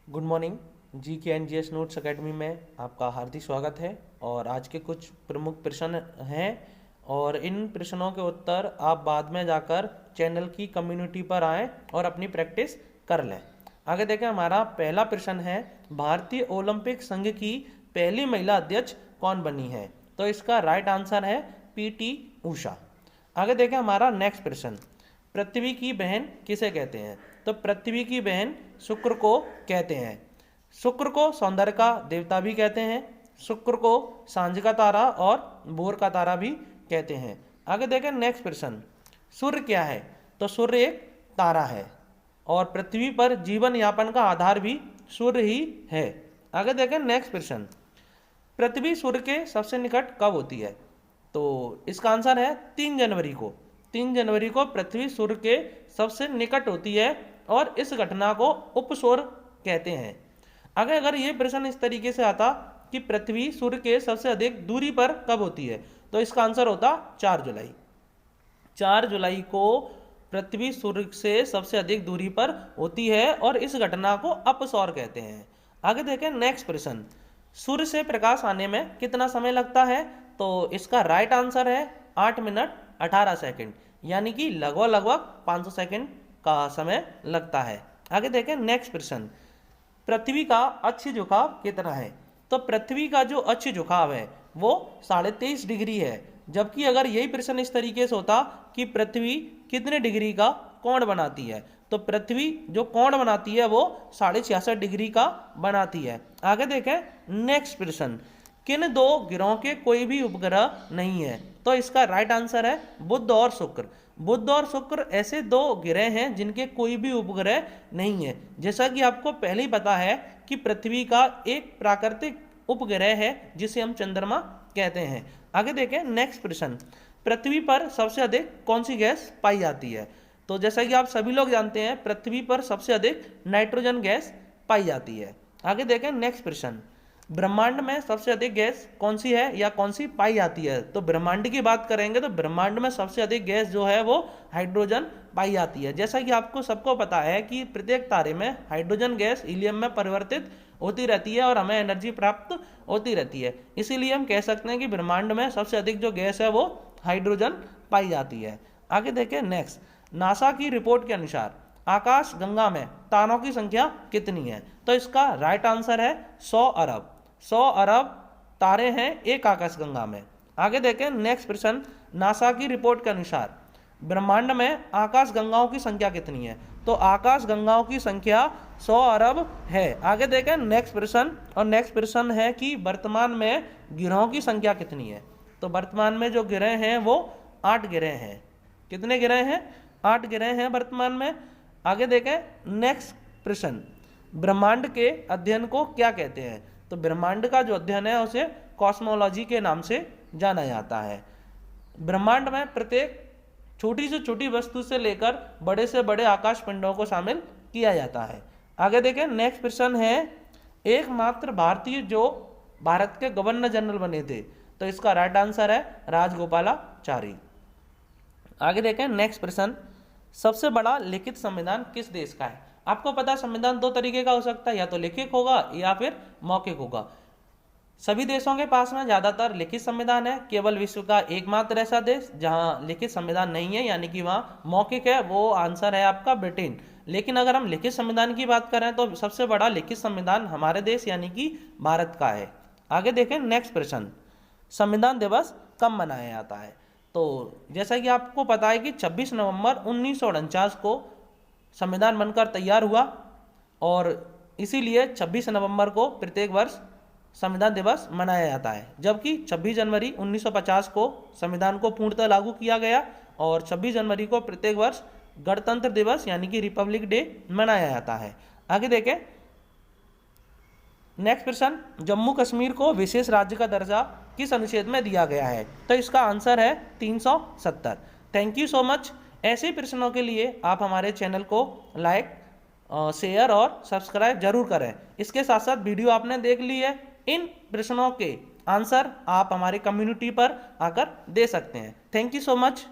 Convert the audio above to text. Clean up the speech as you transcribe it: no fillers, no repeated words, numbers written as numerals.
Good morning. G K N G S notes academy में आपका हार्दिक स्वागत है। और आज के कुछ प्रमुख प्रश्न हैं और इन प्रश्नों के उत्तर आप बाद में जाकर चैनल की कम्युनिटी पर आएँ और अपनी प्रैक्टिस कर लें। आगे देखें, हमारा पहला प्रश्न है, भारतीय ओलंपिक संघ की पहली महिला अध्यक्ष कौन बनी है? तो इसका राइट आंसर है पीटी ऊषा। आगे देखें, हमारा नेक्स्ट प्रश्न, पृथ्वी की बहन किसे कहते हैं? तो पृथ्वी की बहन शुक्र को कहते हैं। शुक्र को सौंदर्य का देवता भी कहते हैं, शुक्र को सांझ का तारा और भोर का तारा भी कहते हैं। आगे देखें नेक्स्ट प्रश्न, सूर्य क्या है? तो सूर्य एक तारा है और पृथ्वी पर जीवन यापन का आधार भी सूर्य ही है। आगे देखें नेक्स्ट प्रश्न, पृथ्वी सूर्य के सबसे निकट कब होती है? तो इसका आंसर है 3 जनवरी को। 3 जनवरी को पृथ्वी सूर्य के सबसे निकट होती है और इस घटना को उपसौर कहते हैं। अगर ये प्रश्न इस तरीके से आता कि पृथ्वी सूर्य के सबसे अधिक दूरी पर कब होती है, तो इसका आंसर होता 4 जुलाई। 4 जुलाई को पृथ्वी सूर्य से सबसे अधिक दूरी पर होती है और इस घटना को अपसौर कहते हैं। आगे देखें नेक्स्ट प्रश्न, सूर्य से प्रकाश आने में कितना समय लगता है? तो इसका राइट आंसर है 8 मिनट 18 सेकंड, यानी कि लगभग 500 सेकंड का समय लगता है। आगे देखें नेक्स्ट प्रश्न, पृथ्वी का अक्ष झुकाव कितना है? तो पृथ्वी का जो अक्ष झुकाव है वो 23.5 डिग्री है। जबकि अगर यही प्रश्न इस तरीके से होता कि पृथ्वी कितने डिग्री का कोण बनाती है, तो पृथ्वी जो कोण बनाती है वो 66.5 डिग्री का बनाती है। आगे देखें नेक्स्ट प्रश्न, किन 2 ग्रहों के कोई भी उपग्रह नहीं है? तो इसका राइट आंसर है बुध और शुक्र। बुध और शुक्र ऐसे 2 ग्रह हैं जिनके कोई भी उपग्रह नहीं है। जैसा कि आपको पहले ही पता है कि पृथ्वी का एक प्राकृतिक उपग्रह है जिसे हम चंद्रमा कहते हैं। आगे देखें नेक्स्ट प्रश्न, पृथ्वी पर सबसे अधिक कौन सी गैस पाई जाती है? तो जैसा कि आप सभी लोग जानते हैं, पृथ्वी पर सबसे अधिक नाइट्रोजन गैस पाई जाती है। आगे देखें नेक्स्ट प्रश्न, ब्रह्मांड में सबसे अधिक गैस कौन सी है या कौन सी पाई जाती है? तो ब्रह्मांड की बात करेंगे तो ब्रह्मांड में सबसे अधिक गैस जो है वो हाइड्रोजन पाई जाती है। जैसा कि आपको सबको पता है कि प्रत्येक तारे में हाइड्रोजन गैस हीलियम में परिवर्तित होती रहती है और हमें एनर्जी प्राप्त होती रहती है। इसीलिए हम कह सकते हैं कि ब्रह्मांड में सबसे अधिक जो गैस है वो हाइड्रोजन पाई जाती है। आगे देखें नेक्स्ट, नासा की रिपोर्ट के अनुसार आकाश गंगा में तारों की संख्या कितनी है? तो इसका राइट आंसर है 100 अरब। 100 अरब तारे हैं एक आकाश गंगा में। आगे देखें नेक्स्ट प्रश्न, नासा की रिपोर्ट के अनुसार ब्रह्मांड में आकाश गंगाओं की संख्या कितनी है? तो आकाश गंगाओं की संख्या 100 अरब है। आगे देखें नेक्स्ट प्रश्न, और नेक्स्ट प्रश्न है कि वर्तमान में ग्रहों की संख्या कितनी है? तो वर्तमान में जो ग्रह हैं वो 8 ग्रह हैं। कितने ग्रह हैं? 8 ग्रह हैं वर्तमान में। आगे देखें नेक्स्ट प्रश्न, ब्रह्मांड के अध्ययन को क्या कहते हैं? तो ब्रह्मांड का जो अध्ययन है उसे कॉस्मोलॉजी के नाम से जाना जाता है। ब्रह्मांड में प्रत्येक छोटी से छोटी वस्तु से लेकर बड़े से बड़े आकाश पिंडों को शामिल किया जाता है। आगे देखें नेक्स्ट प्रश्न है, एकमात्र भारतीय जो भारत के गवर्नर जनरल बने थे? तो इसका राइट आंसर है राजगोपालाचारी। आगे देखें नेक्स्ट प्रश्न, सबसे बड़ा लिखित संविधान किस देश का है? आपको पता है संविधान 2 तरीके का हो सकता है, या तो लिखित होगा या फिर मौखिक होगा। सभी देशों के पास में ज्यादातर लिखित संविधान है, केवल विश्व का एकमात्र ऐसा देश जहां लिखित संविधान नहीं है यानी कि वहां मौखिक है, वो आंसर है आपका ब्रिटेन। लेकिन अगर हम लिखित संविधान की बात करें तो सबसे बड़ा लिखित संविधान हमारे देश यानी कि भारत का है। आगे देखें नेक्स्ट प्रश्न, संविधान दिवस कब मनाया जाता है? तो जैसा कि आपको पता है कि 26 नवंबर 1949 को संविधान बनकर तैयार हुआ और इसीलिए 26 नवंबर को प्रत्येक वर्ष संविधान दिवस मनाया जाता है। जबकि 26 जनवरी 1950 को संविधान को पूर्णतः लागू किया गया और 26 जनवरी को प्रत्येक वर्ष गणतंत्र दिवस यानी कि रिपब्लिक डे मनाया जाता है। आगे देखें नेक्स्ट प्रश्न, जम्मू कश्मीर को विशेष राज्य का दर्जा किस अनुच्छेद में दिया गया है? तो इसका आंसर है 370। Thank you so much. ऐसे प्रश्नों के लिए आप हमारे चैनल को लाइक, शेयर और सब्सक्राइब जरूर करें। इसके साथ साथ वीडियो आपने देख ली है, इन प्रश्नों के आंसर आप हमारी कम्युनिटी पर आकर दे सकते हैं। Thank you so much.